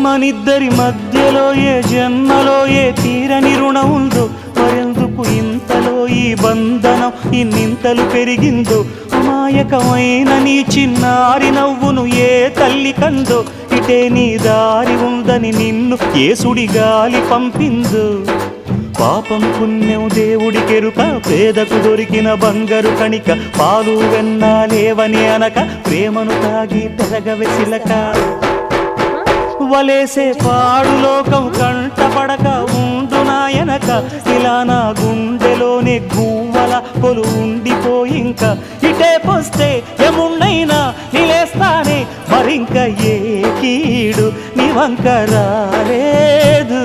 మనిద్దరి మధ్యలో ఏ జన్మలో ఏ తీరని రుణం ఉందో, మరెందుకు ఇంతలో ఈ బంధనం ఇన్నింతలు పెరిగిందో. అమాయకమైన నీ చిన్నారి నవ్వును ఏ తల్లి కందో, ఇటే నీ దారి ఉందని నిన్ను ఏ సుడి గాలి పంపిందో. పాపం పుణ్యం దేవుడికెరుక, పేదకు దొరికిన బంగారు కణిక, పాలు వెన్నాలేవని అనక ప్రేమను తాగి పెరగవెసిలక. వలేసే పాడు లోకం కంటపడక ఉండు నాయనక, ఇలా నా గుండెలోనే గువ్వల కొలు ఉండిపోయింక. ఇటే పోస్తే ఎమున్నైనా నిలేస్తానే, మరింక ఏ కీడు నీ వంక రాలేదు.